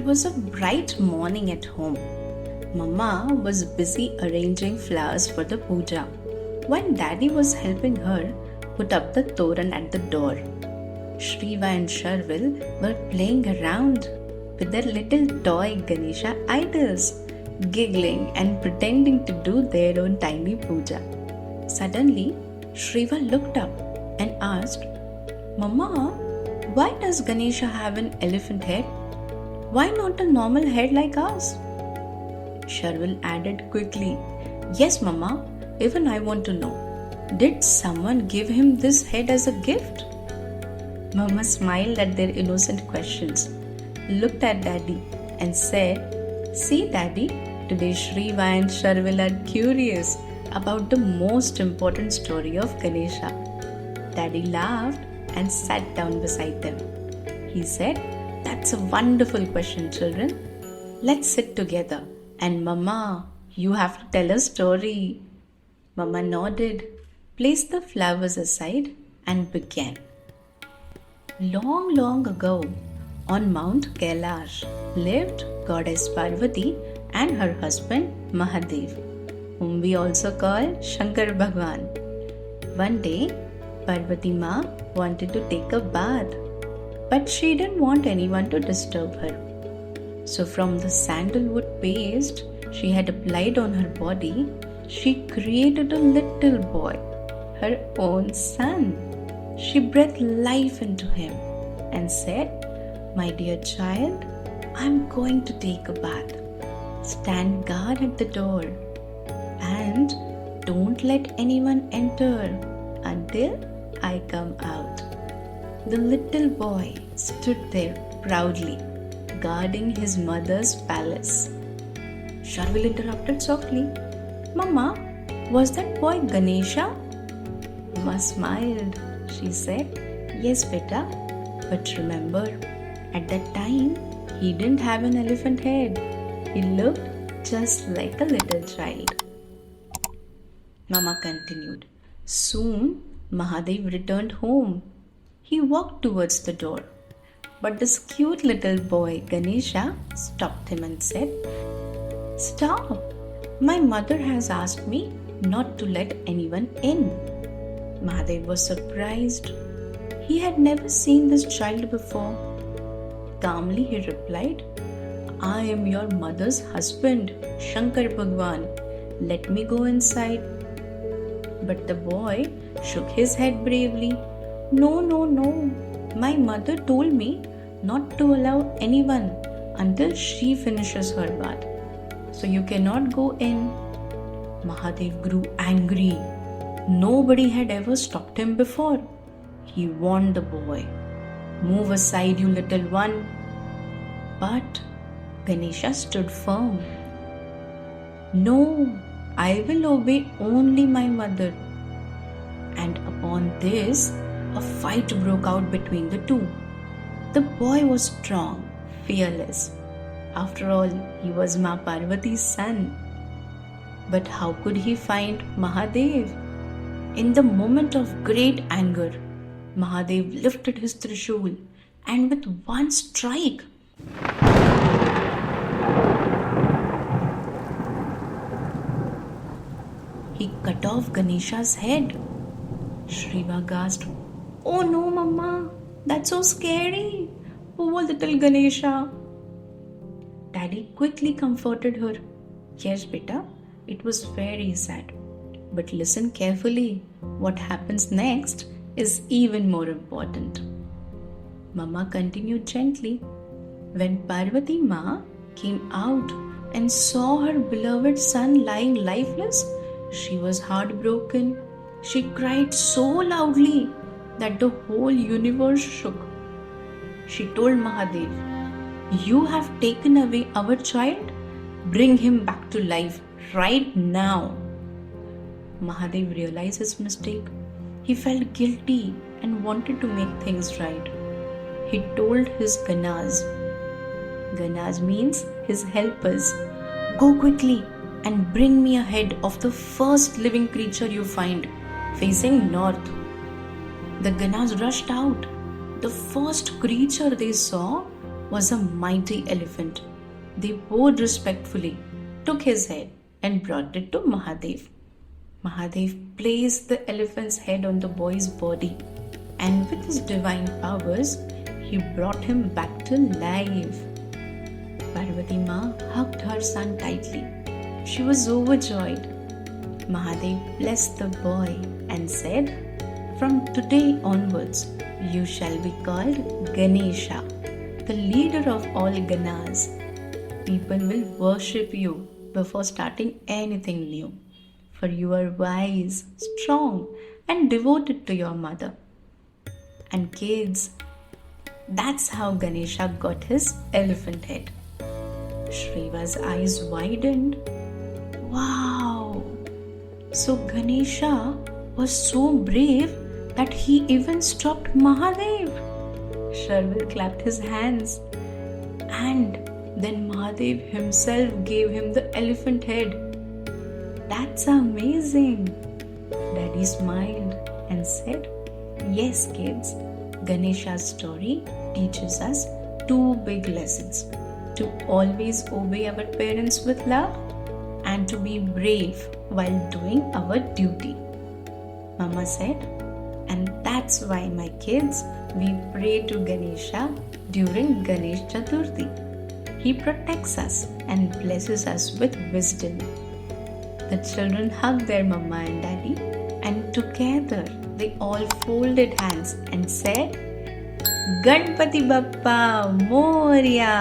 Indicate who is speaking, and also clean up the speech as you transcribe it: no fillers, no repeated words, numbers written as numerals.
Speaker 1: was a bright morning at home. Mama was busy arranging flowers for the puja, while Daddy was helping her put up the toran at the door. Shiva and Sharvil were playing around with their little toy Ganesha idols, giggling and pretending to do their own tiny puja. Suddenly, Shiva looked up and asked, Mama, why does Ganesha have an elephant head? Why not a normal head like us? Sharvil added quickly, Yes, Mama, even I want to know. Did someone give him this head as a gift? Mama smiled at their innocent questions, looked at Daddy and said, See Daddy, today Shiva and Sharvil are curious about the most important story of Ganesha. Daddy laughed and sat down beside them. He said, That's a wonderful question, children. Let's sit together. And Mama, you have to tell a story. Mama nodded, placed the flowers aside and began. Long, long ago, on Mount Kailash, lived goddess Parvati and her husband Mahadev, whom we also call Shankar Bhagwan. One day, Parvati Ma wanted to take a bath, but she didn't want anyone to disturb her. So from the sandalwood paste she had applied on her body, she created a little boy, her own son. She breathed life into him and said, My dear child, I'm going to take a bath. Stand guard at the door and don't let anyone enter until I come out. The little boy stood there proudly, guarding his mother's palace. Sharvil interrupted softly, Mama, was that boy Ganesha? Mama smiled. She said, Yes, beta, but remember, at that time, he didn't have an elephant head. He looked just like a little child. Mama continued. Soon, Mahadev returned home. He walked towards the door. But this cute little boy, Ganesha, stopped him and said, Stop! My mother has asked me not to let anyone in. Mahadev was surprised. He had never seen this child before. Calmly he replied, I am your mother's husband, Shankar Bhagwan. Let me go inside. But the boy shook his head bravely. No, no, no. My mother told me not to allow anyone until she finishes her bath. So you cannot go in. Mahadev grew angry. Nobody had ever stopped him before. He warned the boy, Move aside, you little one. But Ganesha stood firm. No, I will obey only my mother. And upon this, a fight broke out between the two. The boy was strong, fearless. After all, he was Ma Parvati's son. But how could he find Mahadev? In the moment of great anger, Mahadev lifted his trishul and with one strike, he cut off Ganesha's head. Shiva gasped, Oh no, Mama, that's so scary. Poor little Ganesha. Daddy quickly comforted her. Yes, beta, it was very sad. But listen carefully. What happens next is even more important. Mama continued gently. When Parvati Ma came out and saw her beloved son lying lifeless, she was heartbroken. She cried so loudly that the whole universe shook. She told Mahadev, You have taken away our child. Bring him back to life right now. Mahadev realized his mistake. He felt guilty and wanted to make things right. He told his Ganas. Ganas means his helpers. Go quickly and bring me a head of the first living creature you find, facing north. The Ganas rushed out. The first creature they saw was a mighty elephant. They bowed respectfully, took his head, and brought it to Mahadev. Mahadev placed the elephant's head on the boy's body, and with his divine powers, he brought him back to life. Parvati Ma hugged her son tightly. She was overjoyed. Mahadev blessed the boy and said, "From today onwards, you shall be called Ganesha, the leader of all Ganas. People will worship you before starting anything new, for you are wise, strong, and devoted to your mother." And kids, that's how Ganesha got his elephant head. Shriva's eyes widened. Wow! So Ganesha was so brave that he even stopped Mahadev. Sharvil clapped his hands. And then Mahadev himself gave him the elephant head. That's amazing! Daddy smiled and said, "Yes, kids, Ganesha's story teaches us two big lessons: to always obey our parents with love and to be brave while doing our duty." Mama said, "And that's why, my kids, we pray to Ganesha during Ganesh Chaturthi. He protects us and blesses us with wisdom." The children hugged their mama and daddy, and together they all folded hands and said, "Ganpati Bappa Moria!"